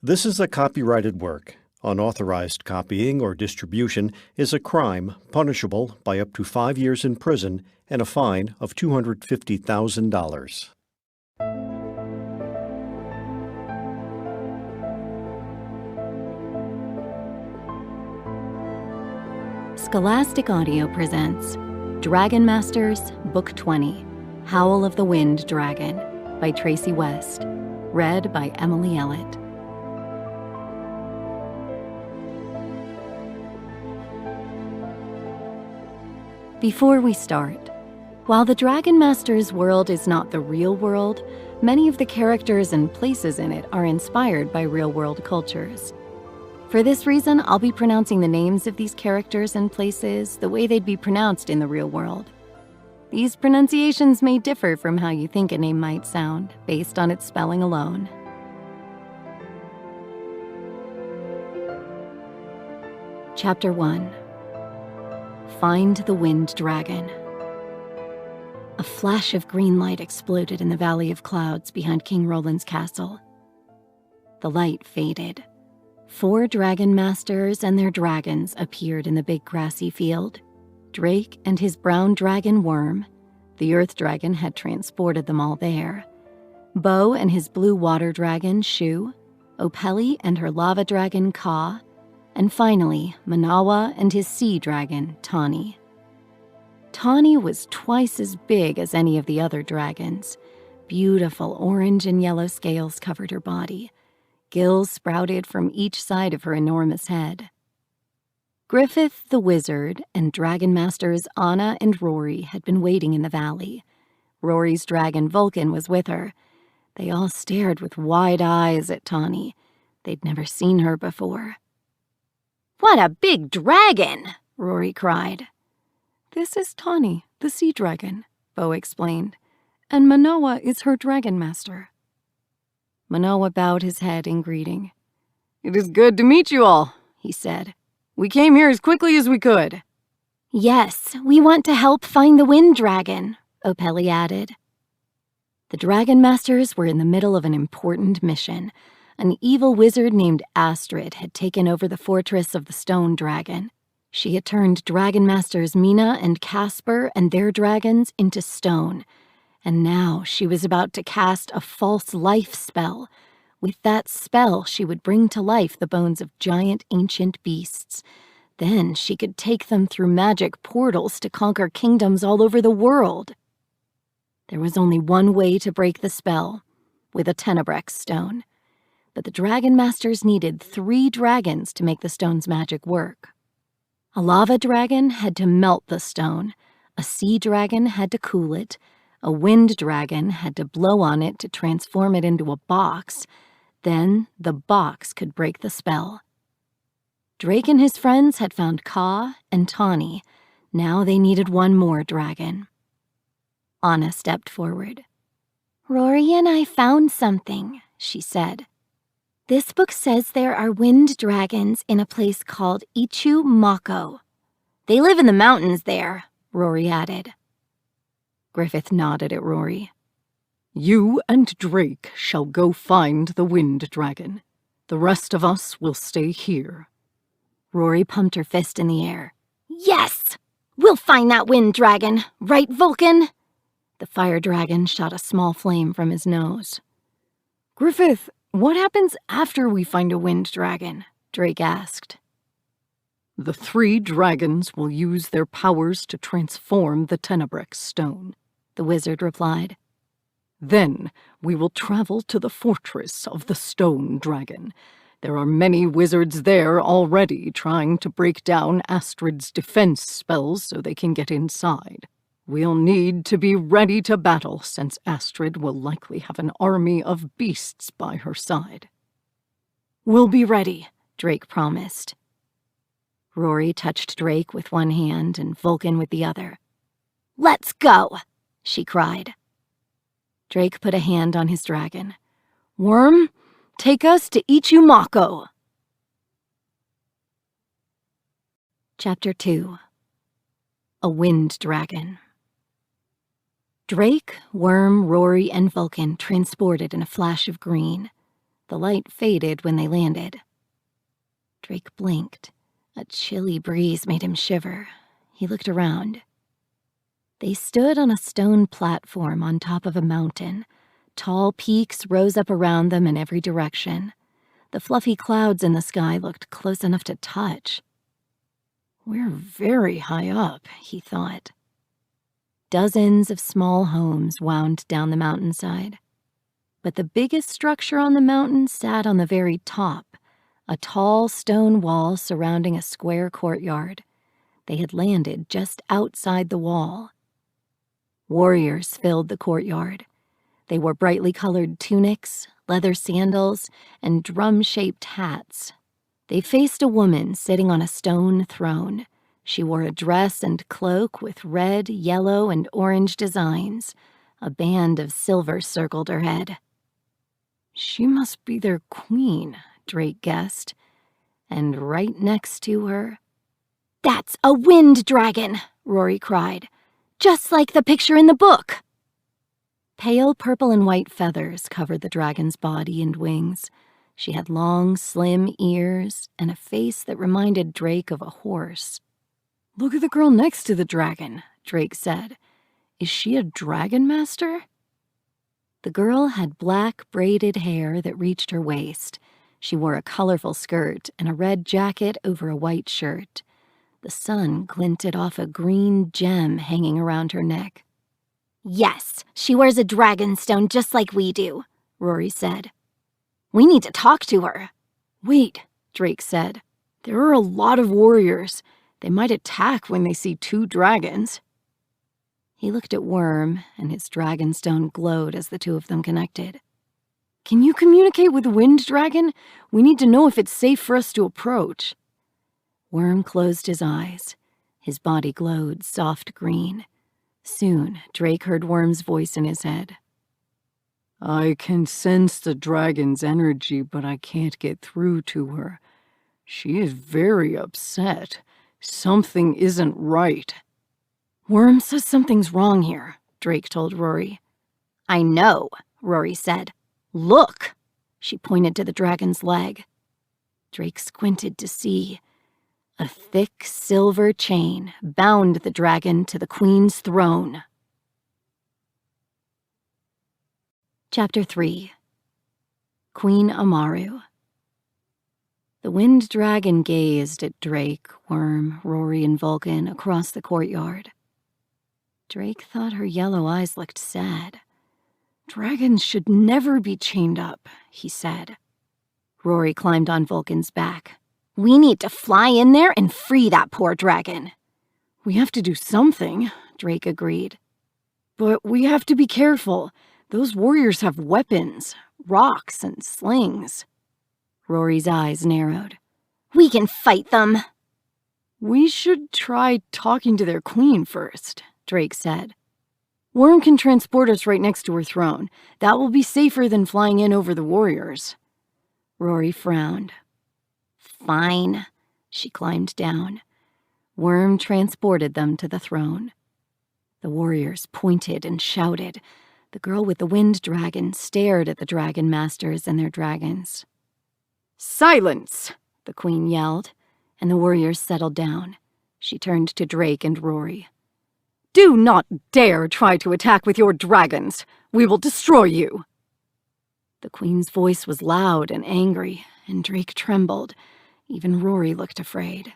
This is a copyrighted work. Unauthorized copying or distribution is a crime punishable by up to 5 years in prison and a fine of $250,000. Scholastic Audio presents Dragon Masters, Book 20, Howl of the Wind Dragon by Tracy West, read by Emily Ellett. Before we start, while the Dragon Masters world is not the real world, many of the characters and places in it are inspired by real-world cultures. For this reason, I'll be pronouncing the names of these characters and places the way they'd be pronounced in the real world. These pronunciations may differ from how you think a name might sound, based on its spelling alone. Chapter 1. Find the Wind Dragon. A flash of green light exploded in the Valley of Clouds behind King Roland's castle. The light faded. 4 dragon masters and their dragons appeared in the big grassy field. Drake and his brown dragon Worm, the earth dragon, had transported them all there. Bo and his blue water dragon Shu, Opeli and her lava dragon Ka, and finally Manawa and his sea dragon Tawny. Tawny was twice as big as any of the other dragons. Beautiful orange and yellow scales covered her body. Gills sprouted from each side of her enormous head. Griffith the wizard and Dragon Masters Anna and Rory had been waiting in the valley. Rory's dragon Vulcan was with her. They all stared with wide eyes at Tawny. They'd never seen her before. "What a big dragon!" Rory cried. "This is Tawny, the sea dragon," Bo explained, "and Manoa is her dragon master." Manoa bowed his head in greeting. "It is good to meet you all," he said. "We came here as quickly as we could." "Yes, we want to help find the wind dragon," Opeli added. The Dragon Masters were in the middle of an important mission. An evil wizard named Astrid had taken over the fortress of the Stone Dragon. She had turned Dragon Masters Mina and Casper and their dragons into stone. And now she was about to cast a false life spell. With that spell, she would bring to life the bones of giant ancient beasts. Then she could take them through magic portals to conquer kingdoms all over the world. There was only one way to break the spell, with a Tenebrex stone. But the Dragon Masters needed 3 dragons to make the stone's magic work. A lava dragon had to melt the stone, a sea dragon had to cool it, a wind dragon had to blow on it to transform it into a box. Then the box could break the spell. Drake and his friends had found Ka and Tawny. Now they needed one more dragon. Anna stepped forward. "Rory and I found something," she said. "This book says there are wind dragons in a place called Ichu Mako. They live in the mountains there," Rory added. Griffith nodded at Rory. "You and Drake shall go find the wind dragon. The rest of us will stay here." Rory pumped her fist in the air. "Yes! We'll find that wind dragon, right, Vulcan?" The fire dragon shot a small flame from his nose. "Griffith, what happens after we find a wind dragon?" Drake asked. "The 3 dragons will use their powers to transform the Tenebrex stone," the wizard replied. "Then we will travel to the fortress of the Stone Dragon. There are many wizards there already trying to break down Astrid's defense spells so they can get inside. We'll need to be ready to battle since Astrid will likely have an army of beasts by her side." "We'll be ready," Drake promised. Rory touched Drake with one hand and Vulcan with the other. "Let's go!" she cried. Drake put a hand on his dragon. "Worm, take us to Ichu Mako." Chapter 2. A Wind Dragon. Drake, Worm, Rory, and Vulcan transported in a flash of green. The light faded when they landed. Drake blinked. A chilly breeze made him shiver. He looked around. They stood on a stone platform on top of a mountain. Tall peaks rose up around them in every direction. The fluffy clouds in the sky looked close enough to touch. "We're very high up," he thought. Dozens of small homes wound down the mountainside. But the biggest structure on the mountain sat on the very top, a tall stone wall surrounding a square courtyard. They had landed just outside the wall. Warriors filled the courtyard. They wore brightly colored tunics, leather sandals, and drum-shaped hats. They faced a woman sitting on a stone throne. She wore a dress and cloak with red, yellow, and orange designs. A band of silver circled her head. "She must be their queen," Drake guessed. And right next to her... "That's a wind dragon!" Rory cried. "Just like the picture in the book!" Pale purple and white feathers covered the dragon's body and wings. She had long, slim ears and a face that reminded Drake of a horse. "Look at the girl next to the dragon," Drake said. "Is she a dragon master?" The girl had black, braided hair that reached her waist. She wore a colorful skirt and a red jacket over a white shirt. The sun glinted off a green gem hanging around her neck. "Yes, she wears a dragonstone just like we do," Rory said. "We need to talk to her." "Wait," Drake said. "There are a lot of warriors. They might attack when they see two dragons." He looked at Worm, and his dragonstone glowed as the two of them connected. "Can you communicate with the wind dragon? We need to know if it's safe for us to approach." Worm closed his eyes. His body glowed soft green. Soon, Drake heard Worm's voice in his head. "I can sense the dragon's energy, but I can't get through to her. She is very upset. Something isn't right." "Worm says something's wrong here," Drake told Rory. "I know," Rory said. "Look!" She pointed to the dragon's leg. Drake squinted to see. A thick silver chain bound the dragon to the queen's throne. Chapter 3. Queen Amaru. The wind dragon gazed at Drake, Worm, Rory, and Vulcan across the courtyard. Drake thought her yellow eyes looked sad. "Dragons should never be chained up," he said. Rory climbed on Vulcan's back. "We need to fly in there and free that poor dragon." "We have to do something," Drake agreed. "But we have to be careful. Those warriors have weapons, rocks, and slings." Rory's eyes narrowed. "We can fight them." "We should try talking to their queen first," Drake said. "Worm can transport us right next to her throne. That will be safer than flying in over the warriors." Rory frowned. "Fine." She climbed down. Worm transported them to the throne. The warriors pointed and shouted. The girl with the wind dragon stared at the dragon masters and their dragons. "Silence!" the queen yelled, and the warriors settled down. She turned to Drake and Rory. "Do not dare try to attack with your dragons. We will destroy you." The queen's voice was loud and angry, and Drake trembled. Even Rory looked afraid.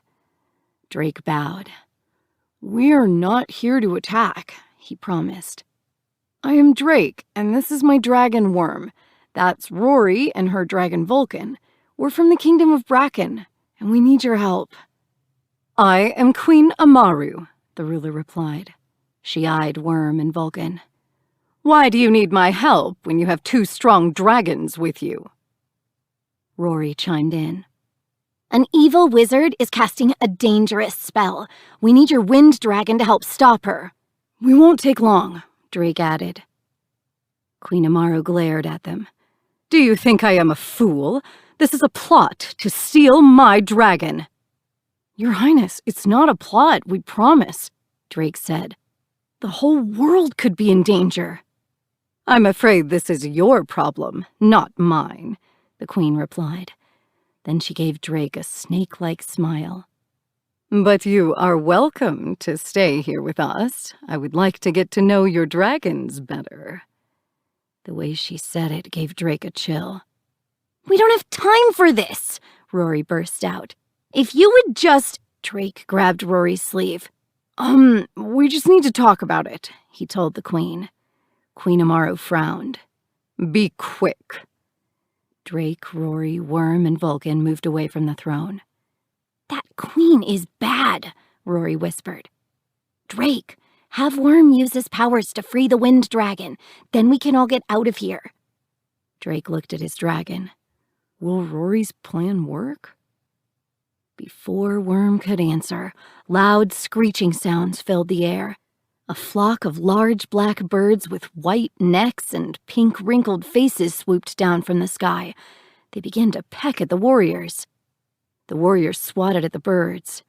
Drake bowed. "We're not here to attack," he promised. "I am Drake, and this is my dragon Worm. That's Rory and her dragon Vulcan. We're from the kingdom of Bracken, and we need your help." "I am Queen Amaru," the ruler replied. She eyed Worm and Vulcan. "Why do you need my help when you have two strong dragons with you?" Rory chimed in. "An evil wizard is casting a dangerous spell. We need your wind dragon to help stop her." "We won't take long," Drake added. Queen Amaru glared at them. "Do you think I am a fool? This is a plot to steal my dragon." "Your Highness, it's not a plot, we promise," Drake said. "The whole world could be in danger." "I'm afraid this is your problem, not mine." the queen replied. Then she gave Drake a snake-like smile. "But you are welcome to stay here with us. I would like to get to know your dragons better." The way she said it gave Drake a chill. "We don't have time for this," Rory burst out. "If you would just—" Drake grabbed Rory's sleeve. We just need to talk about it," he told the queen. Queen Amaru frowned. "Be quick." Drake, Rory, Worm, and Vulcan moved away from the throne. "That queen is bad," Rory whispered. "Drake, have Worm use his powers to free the wind dragon. Then we can all get out of here." Drake looked at his dragon. "Will Rory's plan work?" Before Worm could answer, loud screeching sounds filled the air. A flock of large black birds with white necks and pink wrinkled faces swooped down from the sky. They began to peck at the warriors. The warriors swatted at the birds.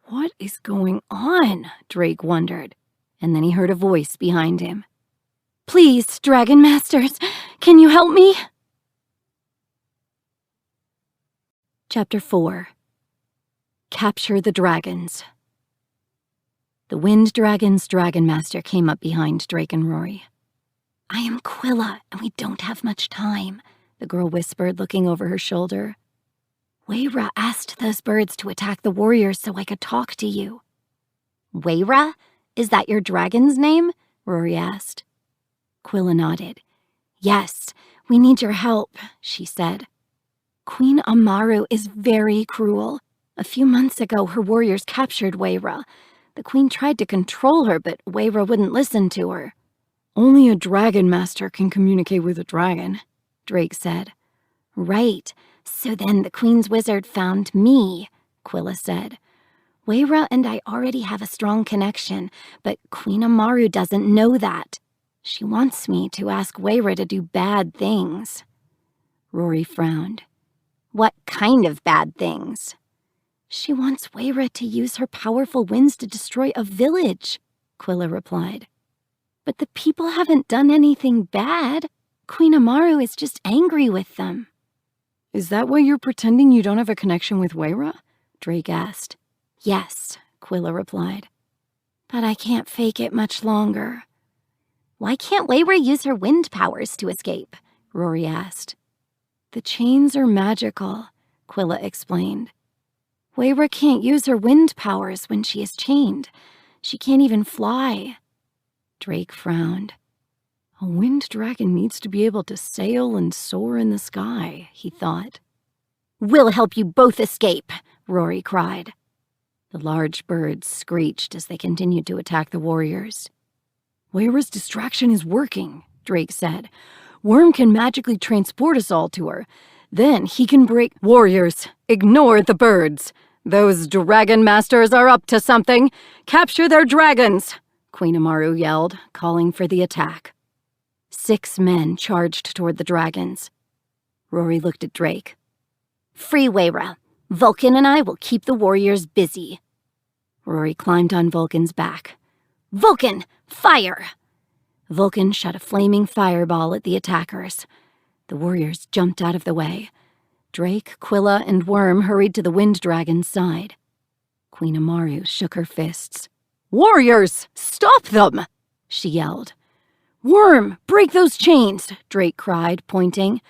"What is going on?" Drake wondered, and then he heard a voice behind him. "Please, Dragon Masters, can you help me?" Chapter 4. Capture the Dragons. The Wind Dragon's Dragon Master came up behind Drake and Rory. "I am Quilla, and we don't have much time," the girl whispered, looking over her shoulder. "Wayra asked those birds to attack the warriors so I could talk to you." "Wayra? Is that your dragon's name?" Rory asked. Quilla nodded. "Yes, we need your help," she said. "Queen Amaru is very cruel. A few months ago, her warriors captured Wayra. The queen tried to control her, but Wayra wouldn't listen to her." "Only a dragon master can communicate with a dragon," Drake said. "Right. So then the queen's wizard found me," Quilla said. "Wayra and I already have a strong connection, but Queen Amaru doesn't know that. She wants me to ask Wayra to do bad things." Rory frowned. "What kind of bad things?" "She wants Wayra to use her powerful winds to destroy a village," Quilla replied. "But the people haven't done anything bad. Queen Amaru is just angry with them." "Is that why you're pretending you don't have a connection with Wayra?" Drake asked. "Yes," Quilla replied. "But I can't fake it much longer." "Why can't Wayra use her wind powers to escape?" Rory asked. "The chains are magical," Quilla explained. "Wayra can't use her wind powers when she is chained. She can't even fly." Drake frowned. "A wind dragon needs to be able to sail and soar in the sky," he thought. "We'll help you both escape," Rory cried. The large birds screeched as they continued to attack the warriors. "Wayra's distraction is working," Drake said. "Worm can magically transport us all to her. Then he can break—" "Warriors, ignore the birds. Those dragon masters are up to something. Capture their dragons," Queen Amaru yelled, calling for the attack. 6 men charged toward the dragons. Rory looked at Drake. "Free Wayra. Vulcan and I will keep the warriors busy." Rory climbed on Vulcan's back. "Vulcan, fire!" Vulcan shot a flaming fireball at the attackers. The warriors jumped out of the way. Drake, Quilla, and Worm hurried to the wind dragon's side. Queen Amaru shook her fists. "Warriors, stop them!" she yelled. "Worm, break those chains!" Drake cried, pointing.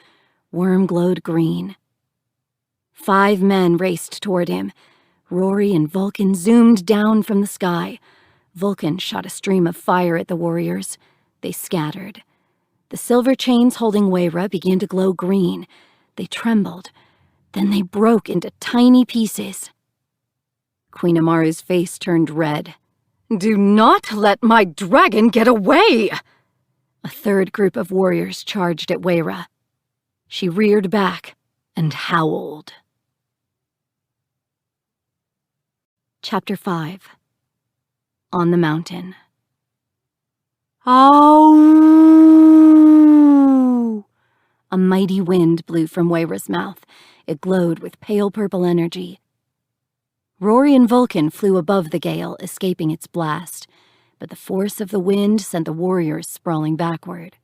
Worm glowed green. 5 men raced toward him. Rory and Vulcan zoomed down from the sky. Vulcan shot a stream of fire at the warriors. They scattered. The silver chains holding Wayra began to glow green. They trembled. Then they broke into tiny pieces. Queen Amaru's face turned red. "Do not let my dragon get away!" A third group of warriors charged at Wayra. She reared back and howled. Chapter 5. On the Mountain. Ow! A mighty wind blew from Wayra's mouth. It glowed with pale purple energy. Rory and Vulcan flew above the gale, escaping its blast, but the force of the wind sent the warriors sprawling backward.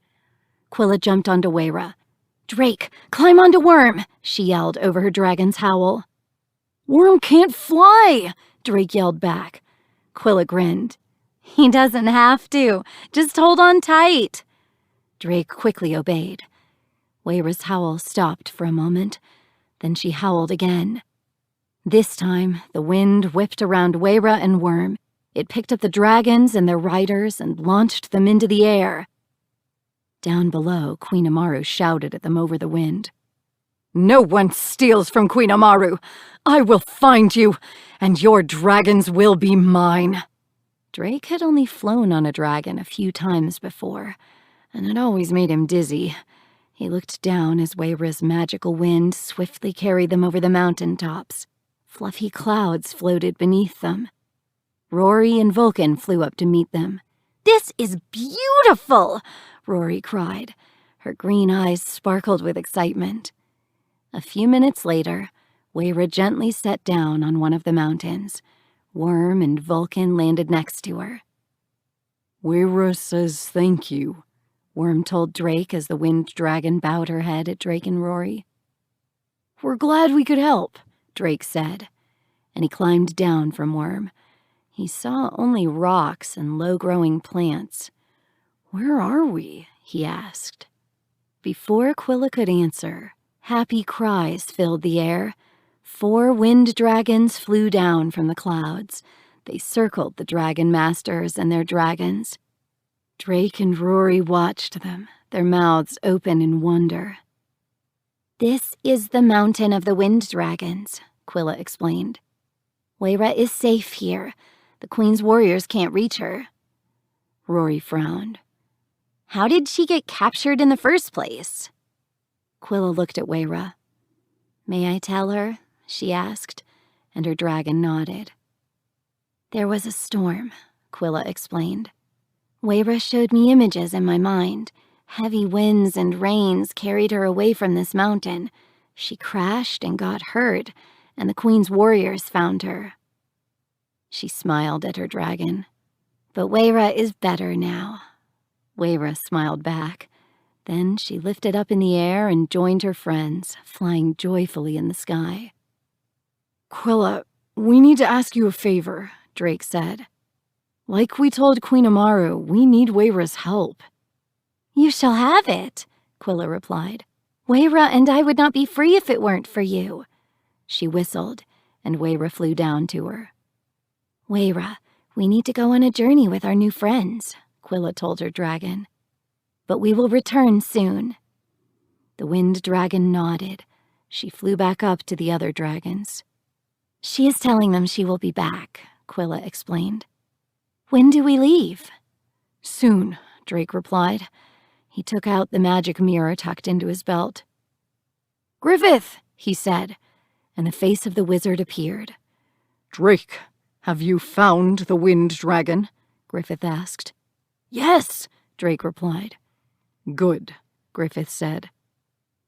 Quilla jumped onto Wayra. "Drake, climb onto Worm!" she yelled over her dragon's howl. "Worm can't fly!" Drake yelled back. Quilla grinned. "He doesn't have to. Just hold on tight." Drake quickly obeyed. Wayra's howl stopped for a moment. Then she howled again. This time, the wind whipped around Wayra and Worm. It picked up the dragons and their riders and launched them into the air. Down below, Queen Amaru shouted at them over the wind. "No one steals from Queen Amaru! I will find you, and your dragons will be mine!" Drake had only flown on a dragon a few times before, and it always made him dizzy. He looked down as Wayra's magical wind swiftly carried them over the mountain tops. Fluffy clouds floated beneath them. Rory and Vulcan flew up to meet them. "This is beautiful!" Rory cried. Her green eyes sparkled with excitement. A few minutes later, Wayra gently sat down on one of the mountains. Worm and Vulcan landed next to her. "Wayra says thank you," Worm told Drake as the wind dragon bowed her head at Drake and Rory. "We're glad we could help," Drake said, and he climbed down from Worm. He saw only rocks and low-growing plants. "Where are we?" he asked. Before Quilla could answer, happy cries filled the air. 4 wind dragons flew down from the clouds. They circled the dragon masters and their dragons. Drake and Rory watched them, their mouths open in wonder. "This is the mountain of the wind dragons," Quilla explained. "Wayra is safe here. The Queen's warriors can't reach her." Rory frowned. "How did she get captured in the first place?" Quilla looked at Wayra. "May I tell her?" she asked, and her dragon nodded. "There was a storm," Quilla explained. "Wayra showed me images in my mind. Heavy winds and rains carried her away from this mountain. She crashed and got hurt, and the Queen's warriors found her." She smiled at her dragon. "But Wayra is better now." Wayra smiled back. Then she lifted up in the air and joined her friends, flying joyfully in the sky. "Quilla, we need to ask you a favor," Drake said. "Like we told Queen Amaru, we need Wayra's help." "You shall have it," Quilla replied. "Wayra and I would not be free if it weren't for you." She whistled, and Wayra flew down to her. "Wayra, we need to go on a journey with our new friends," Quilla told her dragon. "But we will return soon." The wind dragon nodded. She flew back up to the other dragons. "She is telling them she will be back," Quilla explained. "When do we leave?" "Soon," Drake replied. He took out the magic mirror tucked into his belt. "Griffith," he said, and the face of the wizard appeared. "Drake, have you found the wind dragon?" Griffith asked. "Yes," Drake replied. "Good," Griffith said.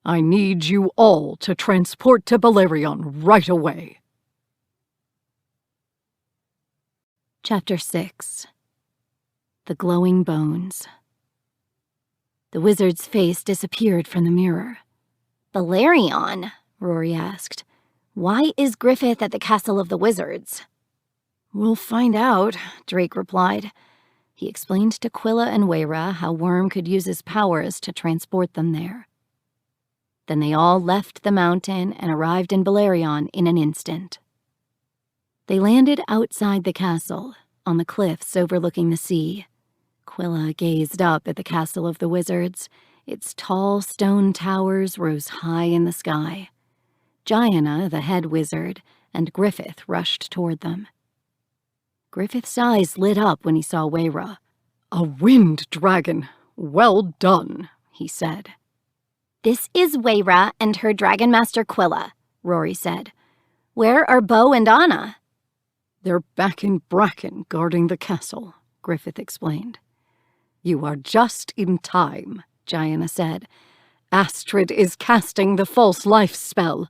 "I need you all to transport to Balerion right away." Chapter 6. The Glowing Bones. The wizard's face disappeared from the mirror. "Balerion?" Rory asked. "Why is Griffith at the Castle of the Wizards?" "We'll find out," Drake replied. He explained to Quilla and Wayra how Worm could use his powers to transport them there. Then they all left the mountain and arrived in Balerion in an instant. They landed outside the castle, on the cliffs overlooking the sea. Quilla gazed up at the Castle of the Wizards. Its tall stone towers rose high in the sky. Gianna, the head wizard, and Griffith rushed toward them. Griffith's eyes lit up when he saw Wayra. "A wind dragon! Well done," he said. "This is Wayra and her Dragon Master Quilla," Rory said. "Where are Bo and Anna?" "They're back in Bracken guarding the castle," Griffith explained. "You are just in time," Gianna said. "Astrid is casting the false life spell."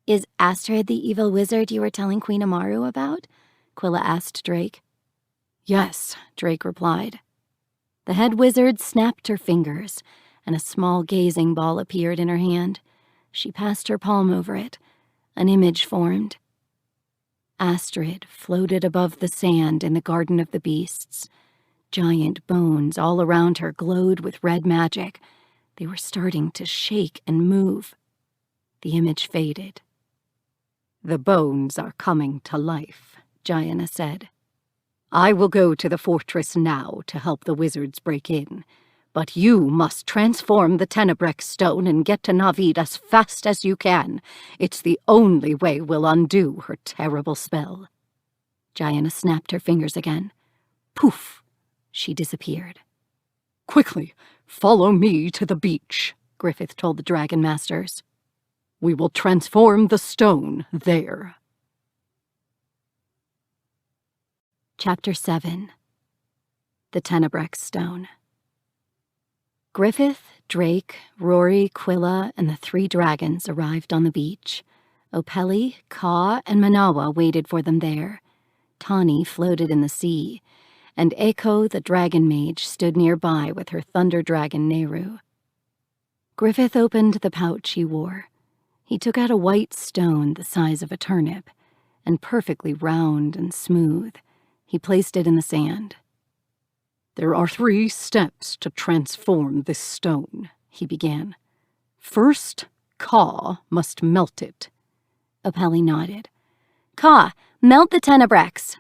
"Is Astrid the evil wizard you were telling Queen Amaru about?" Quilla asked Drake. "Yes," Drake replied. The head wizard snapped her fingers. and a small gazing ball appeared in her hand. She passed her palm over it. An image formed. Astrid floated above the sand in the Garden of the Beasts. Giant bones all around her glowed with red magic. They were starting to shake and move. The image faded. "The bones are coming to life," Gianna said. "I will go to the fortress now to help the wizards break in, but you must transform the Tenebrek stone and get to Navid as fast as you can. It's the only way we'll undo her terrible spell." Gianna snapped her fingers again. Poof! She disappeared. "Quickly, follow me to the beach," Griffith told the Dragon Masters. "We will transform the stone there." Chapter 7. The Tenebrek Stone. Griffith, Drake, Rory, Quilla, and the 3 dragons arrived on the beach. Opeli, Ka, and Manawa waited for them there. Tani floated in the sea, and Echo, the dragon mage, stood nearby with her thunder dragon Nehru. Griffith opened the pouch he wore. He took out a white stone the size of a turnip, and perfectly round and smooth. He placed it in the sand. "There are 3 steps to transform this stone," he began. "First, Ka must melt it." Opeli nodded. "Ka, melt the Tenebreks."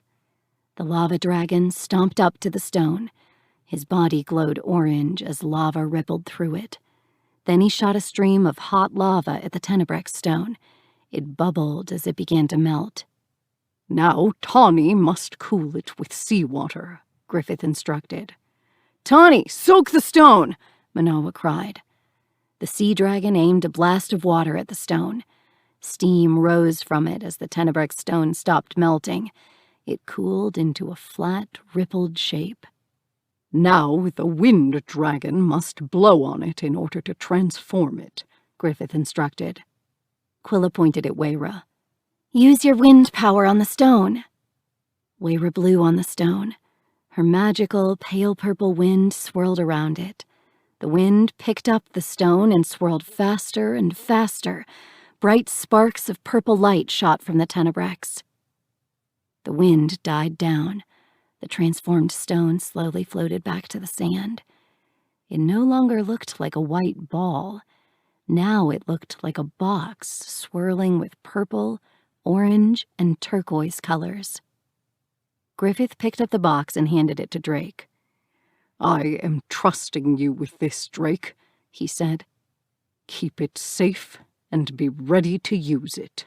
The lava dragon stomped up to the stone. His body glowed orange as lava rippled through it. Then he shot a stream of hot lava at the Tenebrek stone. It bubbled as it began to melt. "Now Tani must cool it with seawater," Griffith instructed. "Tani, soak the stone!" Manawa cried. The sea dragon aimed a blast of water at the stone. Steam rose from it as the Tenebrek stone stopped melting. It cooled into a flat, rippled shape. "Now the wind dragon must blow on it in order to transform it," Griffith instructed. Quilla pointed at Wayra. "Use your wind power on the stone." Wayra blew on the stone. Her magical, pale purple wind swirled around it. The wind picked up the stone and swirled faster and faster. Bright sparks of purple light shot from the Tenebreks. The wind died down. The transformed stone slowly floated back to the sand. It no longer looked like a white ball. Now it looked like a box swirling with purple, orange, and turquoise colors. Griffith picked up the box and handed it to Drake. "I am trusting you with this, Drake," he said. "Keep it safe and be ready to use it."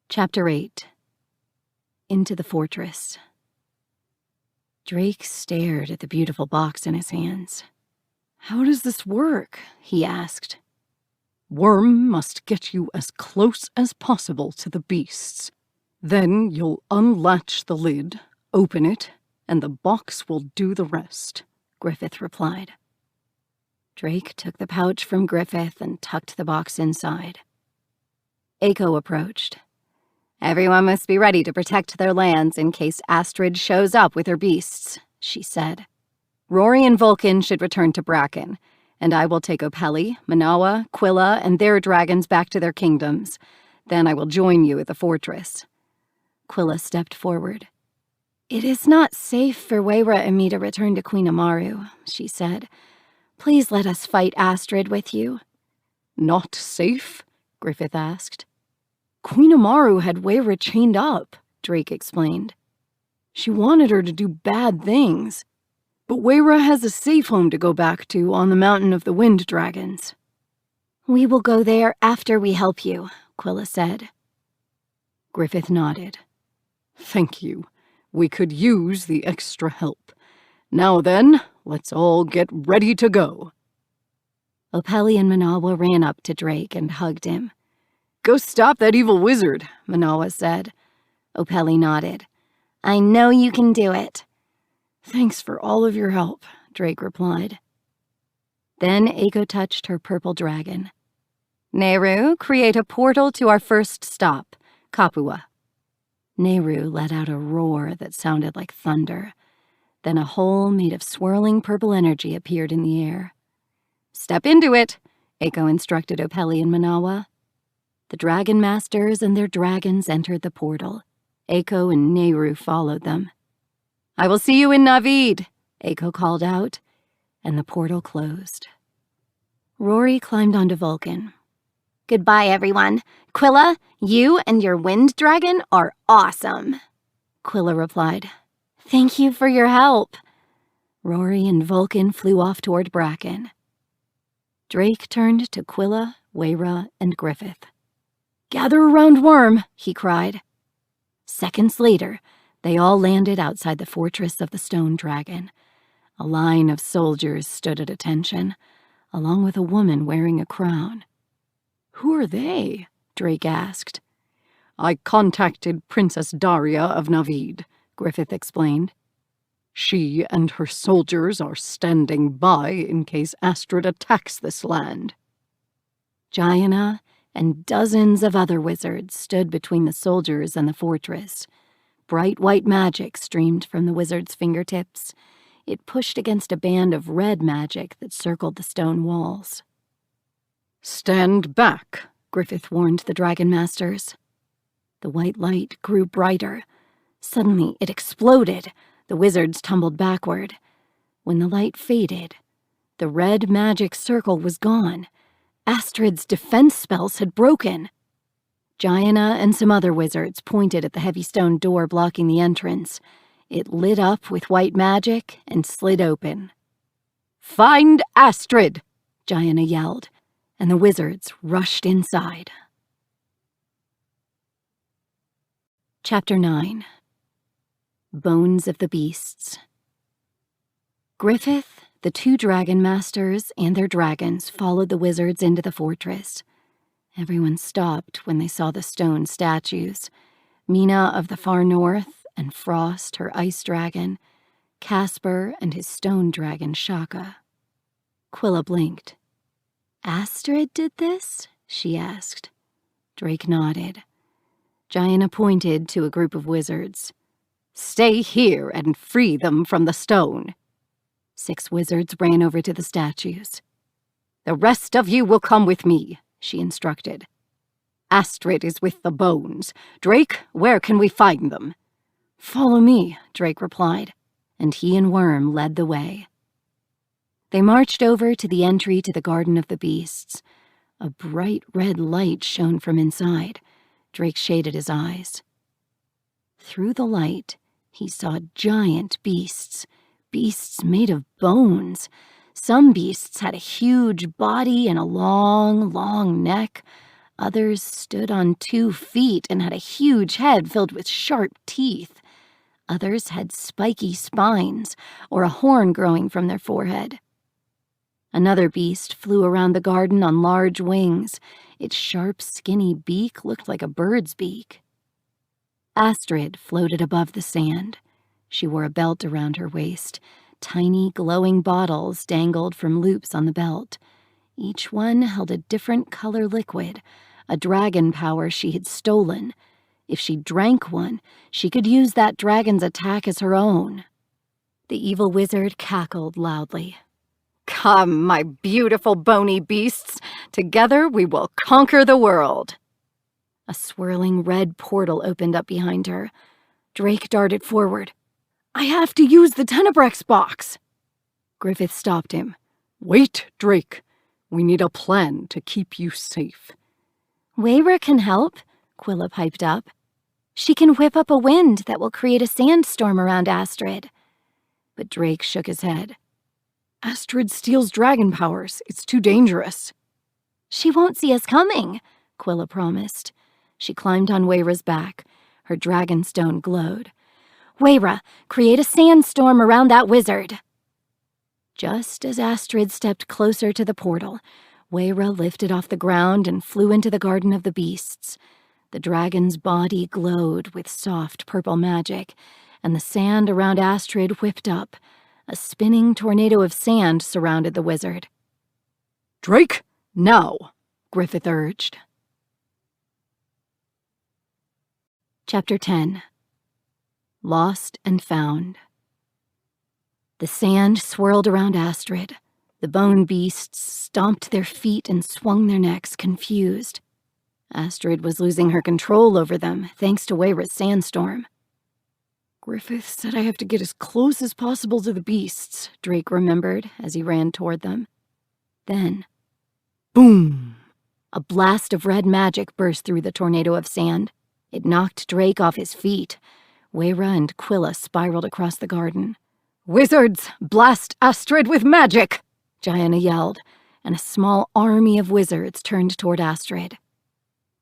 Chapter 8. Into the Fortress. Drake stared at the beautiful box in his hands. "How does this work?" he asked. "Worm must get you as close as possible to the beasts. Then you'll unlatch the lid, open it, and the box will do the rest," Griffith replied. Drake took the pouch from Griffith and tucked the box inside. Echo approached. "Everyone must be ready to protect their lands in case Astrid shows up with her beasts," she said. "Rory and Vulcan should return to Bracken, and I will take Opeli, Manawa, Quilla, and their dragons back to their kingdoms. Then I will join you at the fortress." Quilla stepped forward. "It is not safe for Wayra and me to return to Queen Amaru," she said. "Please let us fight Astrid with you." "Not safe?" Griffith asked. "Queen Amaru had Wayra chained up," Drake explained. "She wanted her to do bad things. But Wayra has a safe home to go back to on the Mountain of the Wind Dragons." "We will go there after we help you," Quilla said. Griffith nodded. "Thank you. We could use the extra help. Now then, let's all get ready to go." Opeli and Manawa ran up to Drake and hugged him. "Go stop that evil wizard," Manawa said. Opeli nodded. "I know you can do it." "Thanks for all of your help," Drake replied. Then Eiko touched her purple dragon. "Nehru, create a portal to our first stop, Kapua." Nehru let out a roar that sounded like thunder. Then a hole made of swirling purple energy appeared in the air. "Step into it," Eiko instructed Opeli and Manawa. The Dragon Masters and their dragons entered the portal. Eiko and Nehru followed them. "I will see you in Navid," Eiko called out, and the portal closed. Rory climbed onto Vulcan. "Goodbye, everyone. Quilla, you and your wind dragon are awesome." Quilla replied, "Thank you for your help." Rory and Vulcan flew off toward Bracken. Drake turned to Quilla, Wayra, and Griffith. "Gather around Worm," he cried. Seconds later, they all landed outside the fortress of the Stone Dragon. A line of soldiers stood at attention, along with a woman wearing a crown. "Who are they?" Drake asked. "I contacted Princess Daria of Navid," Griffith explained. "She and her soldiers are standing by in case Astrid attacks this land." Jaina and dozens of other wizards stood between the soldiers and the fortress. Bright white magic streamed from the wizards' fingertips. It pushed against a band of red magic that circled the stone walls. "Stand back," Griffith warned the Dragon Masters. The white light grew brighter. Suddenly, it exploded. The wizards tumbled backward. When the light faded, the red magic circle was gone. Astrid's defense spells had broken. Jaina and some other wizards pointed at the heavy stone door blocking the entrance. It lit up with white magic and slid open. "Find Astrid!" Jaina yelled, and the wizards rushed inside. Chapter 9. Bones of the Beasts. Griffith, the 2 Dragon Masters, and their dragons followed the wizards into the fortress. Everyone stopped when they saw the stone statues. Mina of the far north, and Frost, her ice dragon, Casper and his stone dragon Shaka. Quilla blinked. "Astrid did this?" she asked. Drake nodded. Jaina pointed to a group of wizards. "Stay here and free them from the stone." 6 wizards ran over to the statues. "The rest of you will come with me," she instructed. "Astrid is with the bones. Drake, where can we find them?" "Follow me," Drake replied, and he and Worm led the way. They marched over to the entry to the Garden of the Beasts. A bright red light shone from inside. Drake shaded his eyes. Through the light, he saw giant beasts made of bones. Some beasts had a huge body and a long, long neck. Others stood on 2 feet and had a huge head filled with sharp teeth. Others had spiky spines or a horn growing from their forehead. Another beast flew around the garden on large wings. Its sharp, skinny beak looked like a bird's beak. Astrid floated above the sand. She wore a belt around her waist. Tiny, glowing bottles dangled from loops on the belt. Each one held a different color liquid, a dragon power she had stolen. If she drank one, she could use that dragon's attack as her own. The evil wizard cackled loudly. "Come, my beautiful bony beasts. Together we will conquer the world." A swirling red portal opened up behind her. Drake darted forward. "I have to use the Tenebrex box." Griffith stopped him. "Wait, Drake. We need a plan to keep you safe." "Wayra can help," Quilla piped up. "She can whip up a wind that will create a sandstorm around Astrid." But Drake shook his head. "Astrid steals dragon powers. It's too dangerous." "She won't see us coming," Quilla promised. She climbed on Wayra's back. Her dragon stone glowed. "Wayra, create a sandstorm around that wizard." Just as Astrid stepped closer to the portal, Wayra lifted off the ground and flew into the Garden of the Beasts. The dragon's body glowed with soft purple magic, and the sand around Astrid whipped up. A spinning tornado of sand surrounded the wizard. "Drake, now," Griffith urged. Chapter 10. Lost and Found. The sand swirled around Astrid. The bone beasts stomped their feet and swung their necks, confused. Astrid was losing her control over them, thanks to Wayra's sandstorm. Griffith said I have to get as close as possible to the beasts, Drake remembered as he ran toward them. Then, boom! A blast of red magic burst through the tornado of sand. It knocked Drake off his feet. Wayra and Quilla spiraled across the garden. Wizards, blast Astrid with magic! Gianna yelled, and a small army of wizards turned toward Astrid.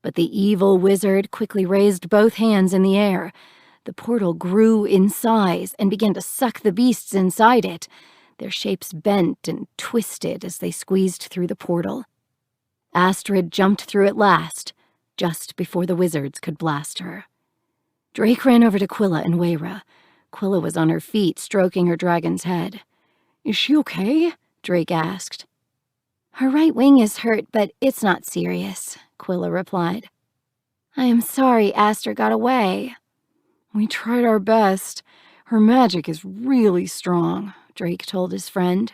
But the evil wizard quickly raised both hands in the air. The portal grew in size and began to suck the beasts inside it. Their shapes bent and twisted as they squeezed through the portal. Astrid jumped through at last, just before the wizards could blast her. Drake ran over to Quilla and Wayra. Quilla was on her feet, stroking her dragon's head. Is she okay? Drake asked. Her right wing is hurt, but it's not serious, Quilla replied. I am sorry Astrid got away. We tried our best. Her magic is really strong, Drake told his friend.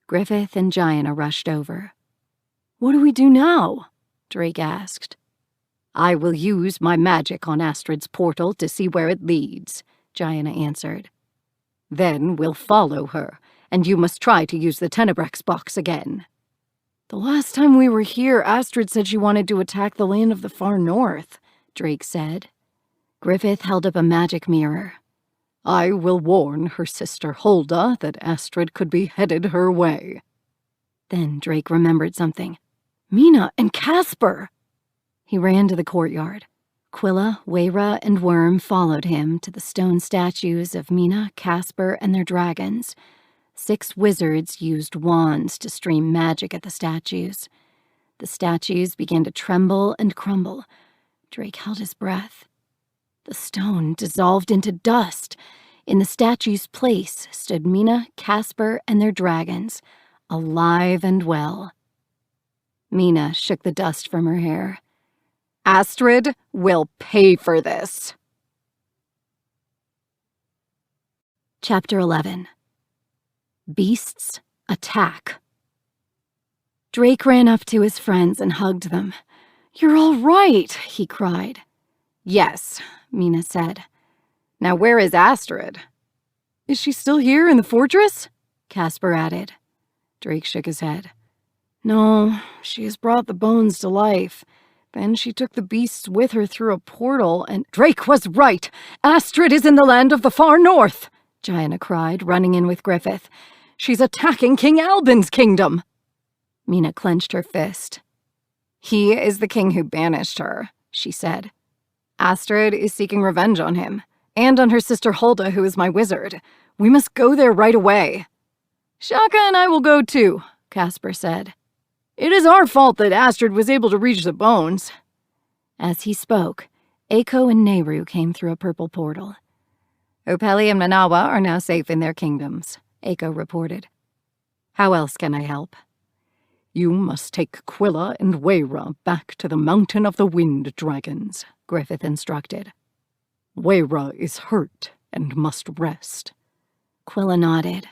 Griffith and Gianna rushed over. What do we do now? Drake asked. I will use my magic on Astrid's portal to see where it leads, Gianna answered. Then we'll follow her, and you must try to use the Tenebrex box again. The last time we were here, Astrid said she wanted to attack the land of the far north, Drake said. Griffith held up a magic mirror. I will warn her sister Hulda that Astrid could be headed her way. Then Drake remembered something. Mina and Casper! He ran to the courtyard. Quilla, Wayra, and Worm followed him to the stone statues of Mina, Casper, and their dragons. 6 wizards used wands to stream magic at the statues. The statues began to tremble and crumble. Drake held his breath. The stone dissolved into dust. In the statue's place stood Mina, Casper, and their dragons, alive and well. Mina shook the dust from her hair. Astrid will pay for this. Chapter 11. Beasts Attack. Drake ran up to his friends and hugged them. You're all right, he cried. Yes, Mina said. Now where is Astrid? Is she still here in the fortress? Casper added. Drake shook his head. No, she has brought the bones to life. Then she took the beasts with her through a portal and— Drake was right! Astrid is in the land of the far north! Gianna cried, running in with Griffith. She's attacking King Albin's kingdom! Mina clenched her fist. He is the king who banished her, she said. Astrid is seeking revenge on him, and on her sister Hulda, who is my wizard. We must go there right away. Shaka and I will go too, Casper said. It is our fault that Astrid was able to reach the bones. As he spoke, Eiko and Nehru came through a purple portal. Opeli and Manawa are now safe in their kingdoms, Eiko reported. How else can I help? You must take Quilla and Wayra back to the Mountain of the Wind Dragons, Griffith instructed. Wayra is hurt and must rest. Quilla nodded.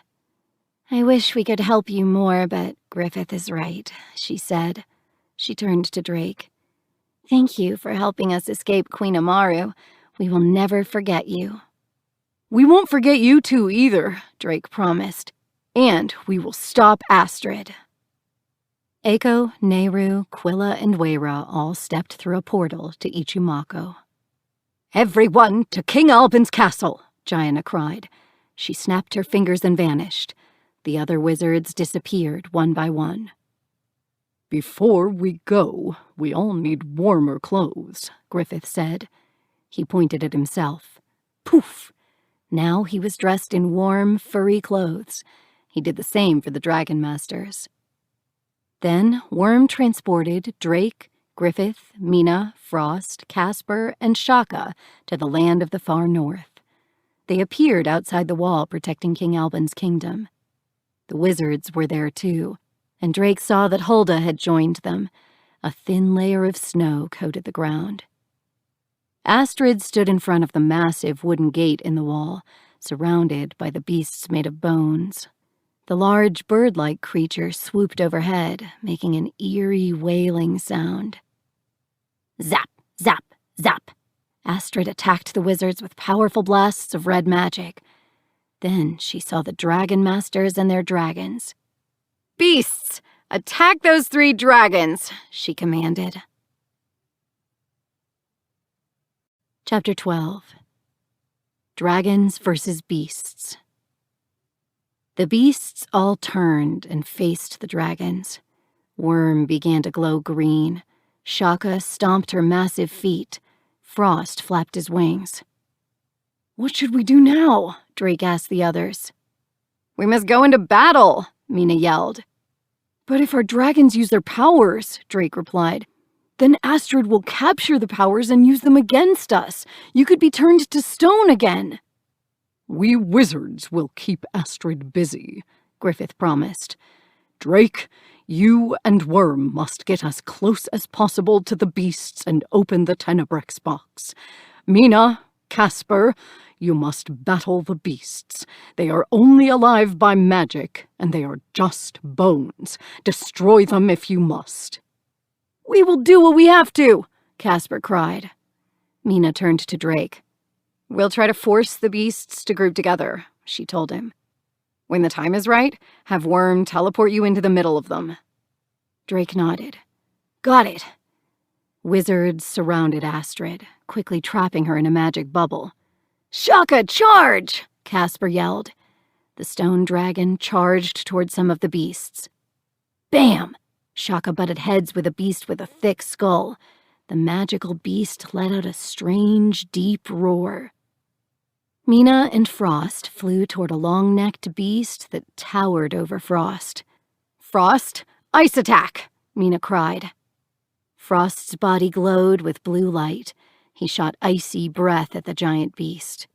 I wish we could help you more, but Griffith is right, she said. She turned to Drake. Thank you for helping us escape Queen Amaru. We will never forget you. We won't forget you two either, Drake promised. And we will stop Astrid. Eiko, Nehru, Quilla, and Wayra all stepped through a portal to Ichimako. Everyone to King Albin's castle, Gianna cried. She snapped her fingers and vanished. The other wizards disappeared one by one. Before we go, we all need warmer clothes, Griffith said. He pointed at himself. Poof! Now he was dressed in warm, furry clothes. He did the same for the Dragon Masters. Then Worm transported Drake, Griffith, Mina, Frost, Casper, and Shaka to the land of the far north. They appeared outside the wall protecting King Albin's kingdom. The wizards were there too, and Drake saw that Hulda had joined them. A thin layer of snow coated the ground. Astrid stood in front of the massive wooden gate in the wall, surrounded by the beasts made of bones. The large bird-like creature swooped overhead, making an eerie wailing sound. Zap, zap, zap. Astrid attacked the wizards with powerful blasts of red magic. Then she saw the dragon masters and their dragons. Beasts! Attack those 3 dragons, she commanded. Chapter 12. Dragons versus Beasts. The beasts all turned and faced the dragons. Worm began to glow green. Shaka stomped her massive feet. Frost flapped his wings. What should we do now? Drake asked the others. We must go into battle, Mina yelled. But if our dragons use their powers, Drake replied, then Astrid will capture the powers and use them against us. You could be turned to stone again. We wizards will keep Astrid busy, Griffith promised. Drake, you and Worm must get as close as possible to the beasts and open the Tenebrex box. Mina, Casper, you must battle the beasts. They are only alive by magic, and they are just bones. Destroy them if you must. We will do what we have to, Casper cried. Mina turned to Drake. We'll try to force the beasts to group together, she told him. When the time is right, have Worm teleport you into the middle of them. Drake nodded. Got it. Wizards surrounded Astrid, quickly trapping her in a magic bubble. Shaka, charge! Casper yelled. The stone dragon charged toward some of the beasts. Bam! Shaka butted heads with a beast with a thick skull. The magical beast let out a strange, deep roar. Mina and Frost flew toward a long-necked beast that towered over Frost. Frost, ice attack, Mina cried. Frost's body glowed with blue light. He shot icy breath at the giant beast.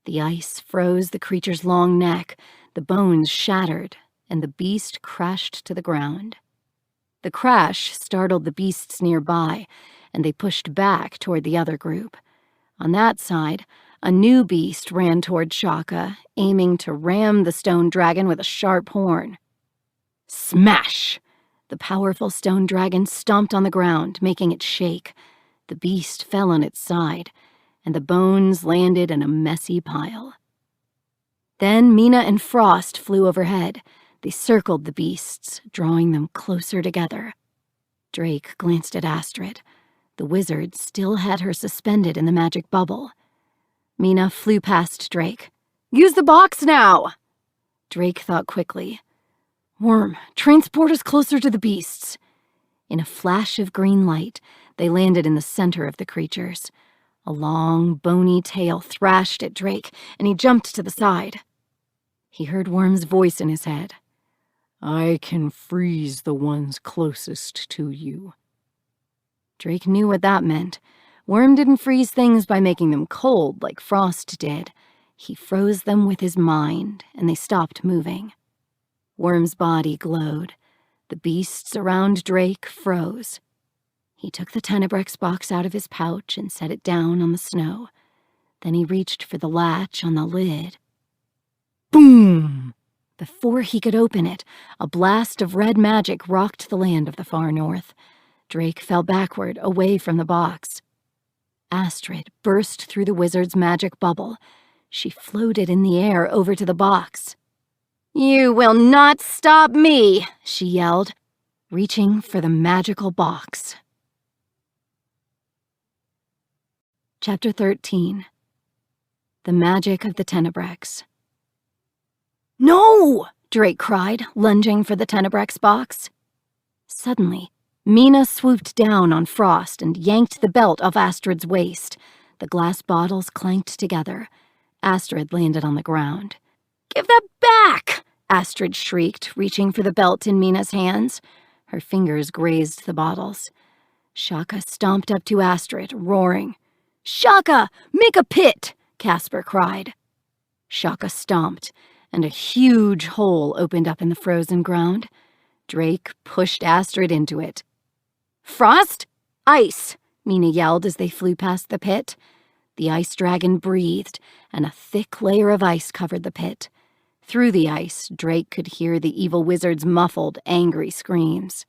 The ice froze the creature's long neck, the bones shattered, and the beast crashed to the ground. The crash startled the beasts nearby, and they pushed back toward the other group. On that side, a new beast ran toward Shaka, aiming to ram the stone dragon with a sharp horn. Smash! The powerful stone dragon stomped on the ground, making it shake. The beast fell on its side, and the bones landed in a messy pile. Then Mina and Frost flew overhead. They circled the beasts, drawing them closer together. Drake glanced at Astrid. The wizard still had her suspended in the magic bubble. Mina flew past Drake. Use the box now! Drake thought quickly. Worm, transport us closer to the beasts. In a flash of green light, they landed in the center of the creatures. A long, bony tail thrashed at Drake, and he jumped to the side. He heard Worm's voice in his head. I can freeze the ones closest to you. Drake knew what that meant. Worm didn't freeze things by making them cold like Frost did. He froze them with his mind, and they stopped moving. Worm's body glowed. The beasts around Drake froze. He took the Tenebrex box out of his pouch and set it down on the snow. Then he reached for the latch on the lid. Boom! Before he could open it, a blast of red magic rocked the land of the far north. Drake fell backward, away from the box. Astrid burst through the wizard's magic bubble. She floated in the air over to the box. You will not stop me, she yelled, reaching for the magical box. Chapter 13. The Magic of the Tenebrex. No! Drake cried, lunging for the Tenebrex box. Suddenly, Mina swooped down on Frost and yanked the belt off Astrid's waist. The glass bottles clanked together. Astrid landed on the ground. Give that back! Astrid shrieked, reaching for the belt in Mina's hands. Her fingers grazed the bottles. Shaka stomped up to Astrid, roaring. Shaka, make a pit! Casper cried. Shaka stomped, and a huge hole opened up in the frozen ground. Drake pushed Astrid into it. Frost, ice, Mina yelled as they flew past the pit. The ice dragon breathed, and a thick layer of ice covered the pit. Through the ice, Drake could hear the evil wizard's muffled, angry screams.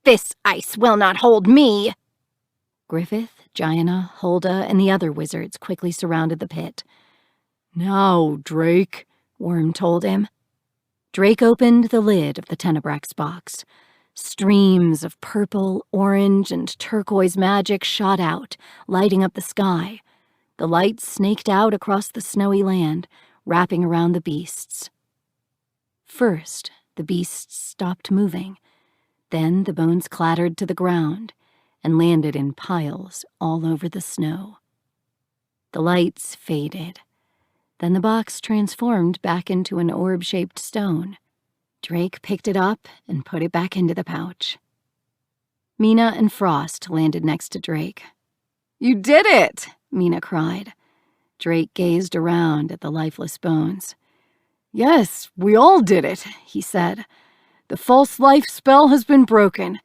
"This ice will not hold me!" Griffith, Gianna, Hulda, and the other wizards quickly surrounded the pit. "Now, Drake," Worm told him. Drake opened the lid of the Tenebrax box. Streams of purple, orange, and turquoise magic shot out, lighting up the sky. The lights snaked out across the snowy land, wrapping around the beasts. First, the beasts stopped moving. Then the bones clattered to the ground and landed in piles all over the snow. The lights faded. Then the box transformed back into an orb-shaped stone. Drake picked it up and put it back into the pouch. Mina and Frost landed next to Drake. "You did it!" Mina cried. Drake gazed around at the lifeless bones. "Yes, we all did it," he said. "The false life spell has been broken,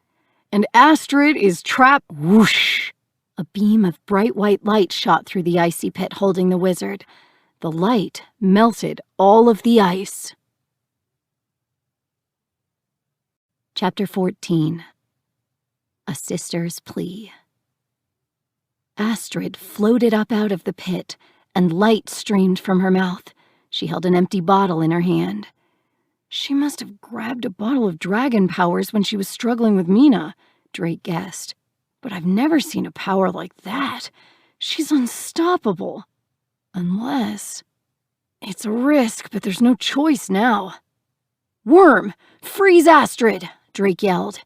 and Astrid is trapped." Whoosh! A beam of bright white light shot through the icy pit holding the wizard. The light melted all of the ice. Chapter 14. A Sister's Plea. Astrid floated up out of the pit, and light streamed from her mouth. She held an empty bottle in her hand. She must have grabbed a bottle of dragon powers when she was struggling with Mina, Drake guessed. But I've never seen a power like that. She's unstoppable. Unless... It's a risk, but there's no choice now. "Worm, freeze Astrid!" Drake yelled.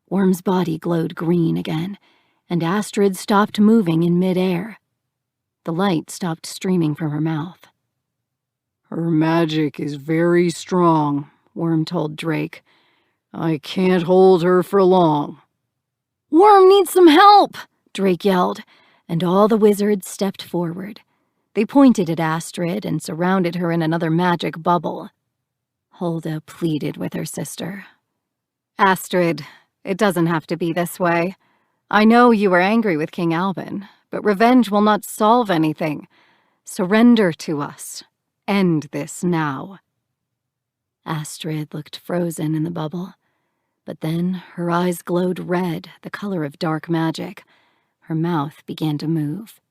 Worm's body glowed green again, and Astrid stopped moving in midair. The light stopped streaming from her mouth. "Her magic is very strong," Worm told Drake. "I can't hold her for long." "Worm needs some help!" Drake yelled, and all the wizards stepped forward. They pointed at Astrid and surrounded her in another magic bubble. Hulda pleaded with her sister. "Astrid, it doesn't have to be this way. I know you were angry with King Alban, but revenge will not solve anything. Surrender to us. End this now." Astrid looked frozen in the bubble, but then her eyes glowed red, the color of dark magic. Her mouth began to move.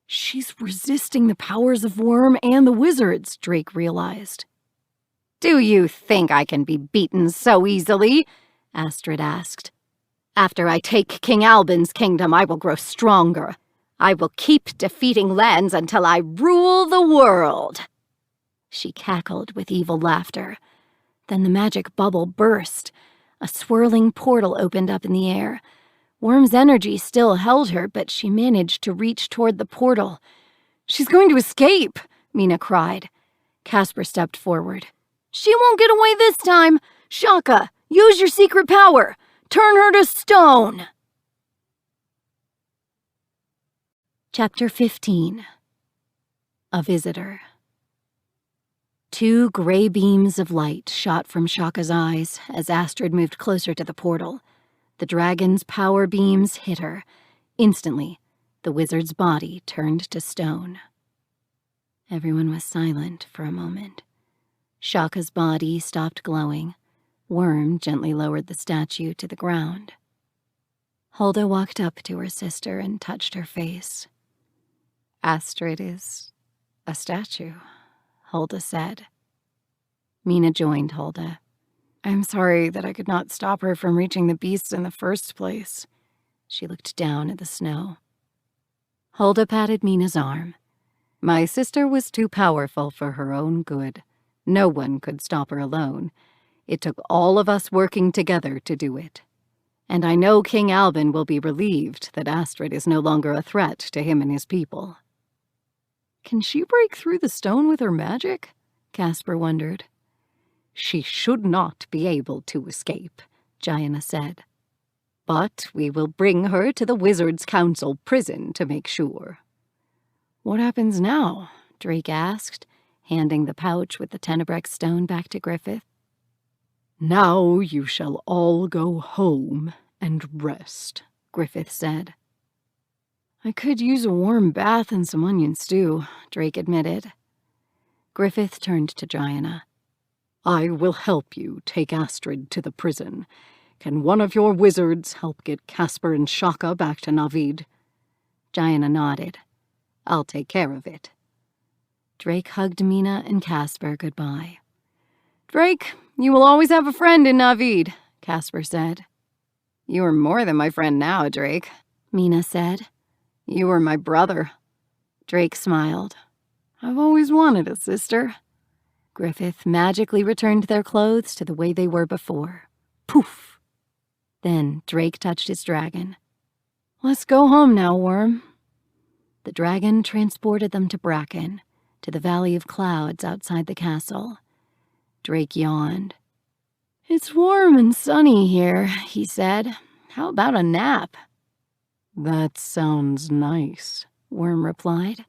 She's resisting the powers of Worm and the wizards, Drake realized. "Do you think I can be beaten so easily?" Astrid asked. "After I take King Alban's kingdom, I will grow stronger. I will keep defeating lands until I rule the world." She cackled with evil laughter. Then the magic bubble burst. A swirling portal opened up in the air. Worm's energy still held her, but she managed to reach toward the portal. "She's going to escape!" Mina cried. Casper stepped forward. "She won't get away this time! Shaka, use your secret power! Turn her to stone!" Chapter 15. A Visitor. 2 gray beams of light shot from Shaka's eyes as Astrid moved closer to the portal. The dragon's power beams hit her. Instantly, the wizard's body turned to stone. Everyone was silent for a moment. Shaka's body stopped glowing. Worm gently lowered the statue to the ground. Hulda walked up to her sister and touched her face. "Astrid is a statue," Hulda said. Mina joined Hulda. "I'm sorry that I could not stop her from reaching the beasts in the first place." She looked down at the snow. Hulda patted Mina's arm. "My sister was too powerful for her own good. No one could stop her alone. It took all of us working together to do it. And I know King Alban will be relieved that Astrid is no longer a threat to him and his people." "Can she break through the stone with her magic?" Casper wondered. "She should not be able to escape," Gianna said. "But we will bring her to the Wizards' Council prison to make sure." "What happens now?" Drake asked, handing the pouch with the Tenebrex stone back to Griffith. "Now you shall all go home and rest," Griffith said. I could use a warm bath and some onion stew, Drake admitted. Griffith turned to Gianna. I will help you take Astrid to the prison. Can one of your wizards help get Casper and Shaka back to Navid? Gianna nodded. I'll take care of it. Drake hugged Mina and Casper goodbye. Drake, you will always have a friend in Navid, Casper said. You are more than my friend now, Drake, Mina said. You are my brother. Drake smiled. I've always wanted a sister. Griffith magically returned their clothes to the way they were before. Poof! Then Drake touched his dragon. Let's go home now, Worm. The dragon transported them to Bracken, to the Valley of Clouds outside the castle. Drake yawned. It's warm and sunny here, he said. How about a nap? That sounds nice, Worm replied.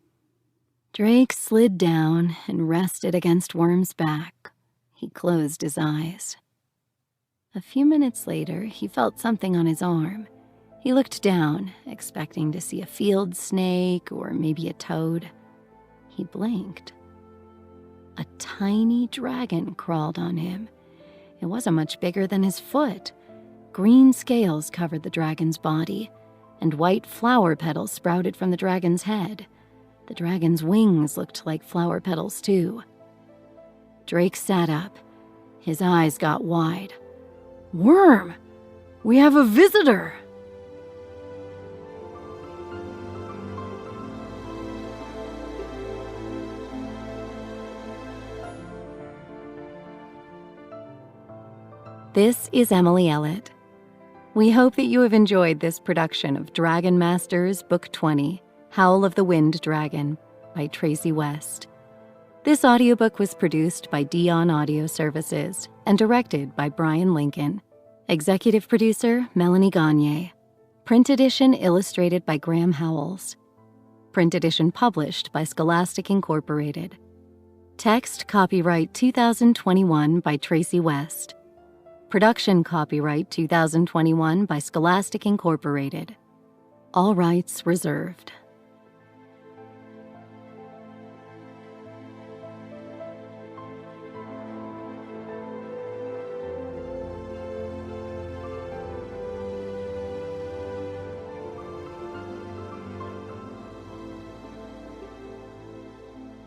Drake slid down and rested against Worm's back. He closed his eyes. A few minutes later, he felt something on his arm. He looked down, expecting to see a field snake or maybe a toad. He blinked. A tiny dragon crawled on him. It wasn't much bigger than his foot. Green scales covered the dragon's body, and white flower petals sprouted from the dragon's head. The dragon's wings looked like flower petals, too. Drake sat up. His eyes got wide. Worm! We have a visitor! This is Emily Ellett. We hope that you have enjoyed this production of Dragon Masters Book 20, Howl of the Wind Dragon, by Tracy West. This audiobook was produced by Dion Audio Services and directed by Brian Lincoln. Executive producer, Melanie Gagne. Print edition illustrated by Graham Howells. Print edition published by Scholastic Incorporated. Text copyright 2021 by Tracy West. Production copyright 2021 by Scholastic Incorporated. All rights reserved.